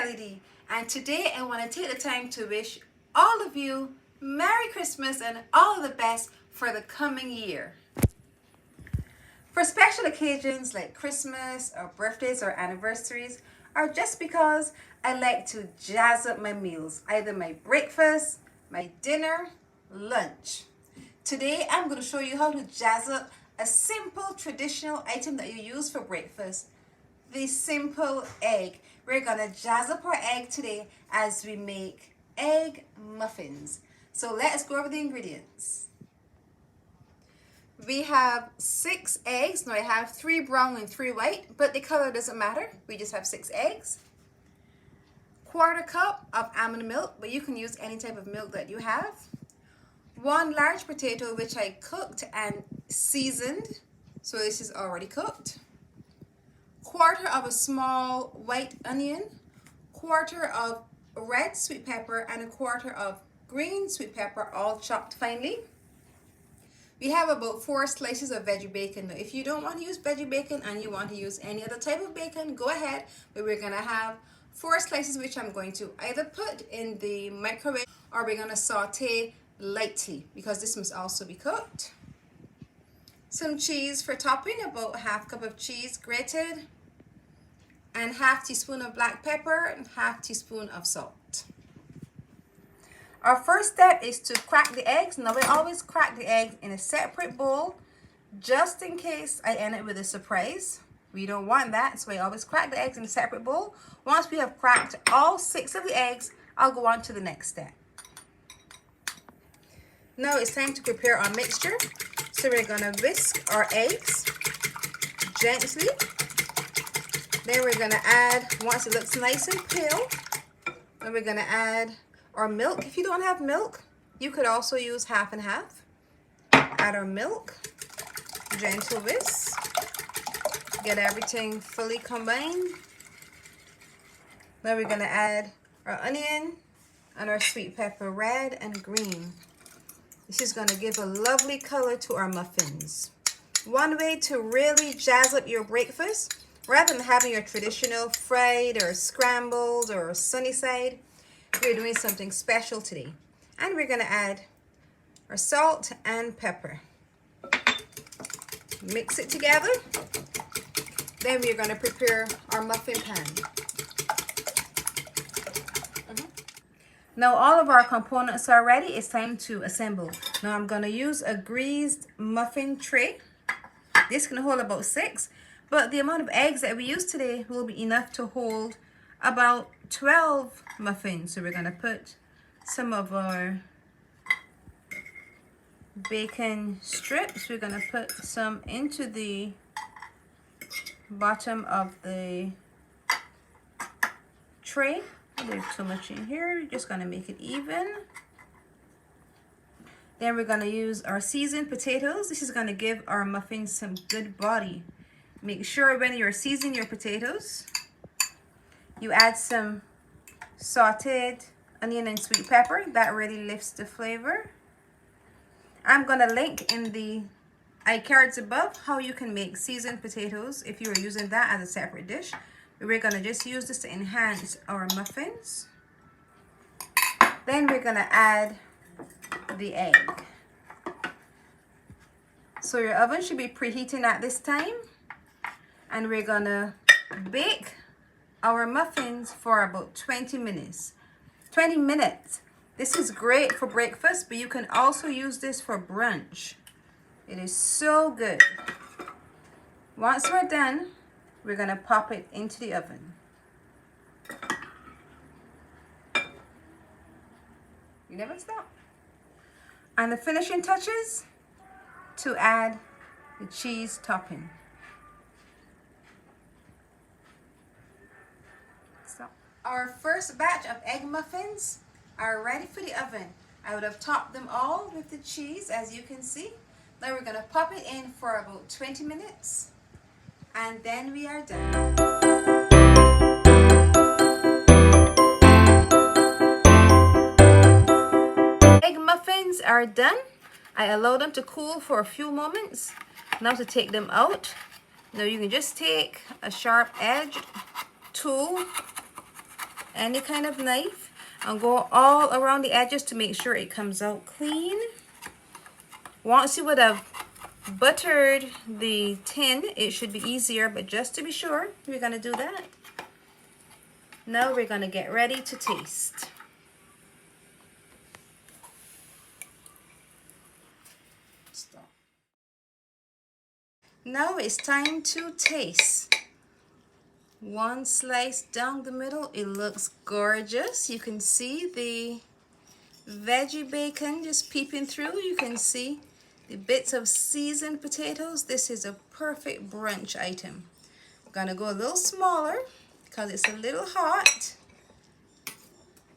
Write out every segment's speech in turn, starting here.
Ltd, and today I want to take the time to wish all of you Merry Christmas and all the best for the coming year. For special occasions like Christmas or birthdays or anniversaries, or just because I like to jazz up my meals, either my breakfast, my dinner, lunch. Today I'm going to show you how to jazz up a simple traditional item that you use for breakfast, the simple egg. We're going to jazz up our egg today as we make egg muffins. So let's go over the ingredients. We have 6 eggs. Now I have 3 brown and 3 white, but the color doesn't matter. We just have 6 eggs. 1/4 cup of almond milk, but you can use any type of milk that you have. 1 large potato, which I cooked and seasoned, so this is already cooked. 1/4 of a small white onion, 1/4 of red sweet pepper, and 1/4 of green sweet pepper, all chopped finely. We have about 4 slices of veggie bacon. Now, if you don't want to use veggie bacon and you want to use any other type of bacon, go ahead. But we're going to have 4 slices, which I'm going to either put in the microwave or we're going to saute lightly because this must also be cooked. Some cheese for topping, about 1/2 cup of cheese grated, and 1/2 teaspoon of black pepper and 1/2 teaspoon of salt. Our first step is to crack the eggs. Now, I always crack the eggs in a separate bowl just in case I end up with a surprise. We don't want that, so I always crack the eggs in a separate bowl. Once we have cracked all 6 of the eggs, I'll go on to the next step. Now it's time to prepare our mixture. So we're going to whisk our eggs gently. Then we're going to add, once it looks nice and pale, then we're going to add our milk. If you don't have milk, you could also use 1/2 and 1/2. Add our milk, gentle whisk, get everything fully combined. Now we're going to add our onion and our sweet pepper, red and green. This is going to give a lovely color to our muffins. One way to really jazz up your breakfast, rather than having your traditional fried or scrambled or sunny side, we're doing something special today. And we're going to add our salt and pepper. Mix it together. Then we're going to prepare our muffin pan. Now all of our components are ready. It's time to assemble. Now I'm going to use a greased muffin tray. This can hold about 6, but the amount of eggs that we use today will be enough to hold about 12 muffins. So we're going to put some of our bacon strips. We're going to put some into the bottom of the tray. There's too much in here. We're just going to make it even. Then we're going to use our seasoned potatoes. This is going to give our muffins some good body. Make sure when you're seasoning your potatoes, you add some sauteed onion and sweet pepper. That really lifts the flavor. I'm going to link in the iCards above how you can make seasoned potatoes if you are using that as a separate dish. We're going to just use this to enhance our muffins. Then we're going to add the egg. So your oven should be preheating at this time. And we're going to bake our muffins for about 20 minutes. 20 minutes. This is great for breakfast, but you can also use this for brunch. It is so good. Once we're done, we're going to pop it into the oven. You never stop. And the finishing touches, to add the cheese topping. Stop. Our first batch of egg muffins are ready for the oven. I would have topped them all with the cheese, as you can see. Now we're going to pop it in for about 20 minutes. And then we are done. Egg muffins are done. I allow them to cool for a few moments. Now to take them out. Now you can just take a sharp edge tool any kind of knife and go all around the edges to make sure it comes out clean. Once you would have buttered the tin, it should be easier, but just to be sure, we're going to do that. Now we're going to get ready to taste. Stop. Now it's time to taste. One slice down the middle, it looks gorgeous. You can see the veggie bacon just peeping through. You can see the bits of seasoned potatoes. This is a perfect brunch item. I'm gonna go a little smaller because it's a little hot.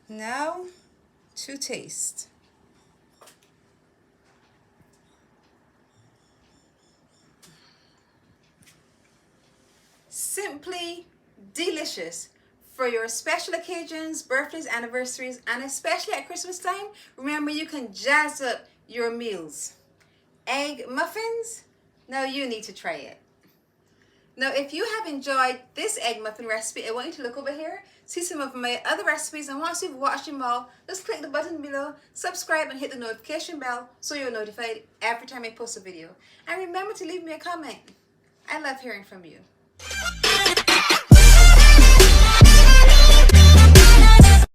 Now to taste. Simply delicious. For your special occasions, birthdays, anniversaries, and especially at Christmas time, remember you can jazz up your meals. Egg muffins? Now you need to try it. Now if you have enjoyed this egg muffin recipe, I want you to look over here, see some of my other recipes, and once you've watched them all, just click the button below, subscribe and hit the notification bell so you're notified every time I post a video. And remember to leave me a comment. I love hearing from you.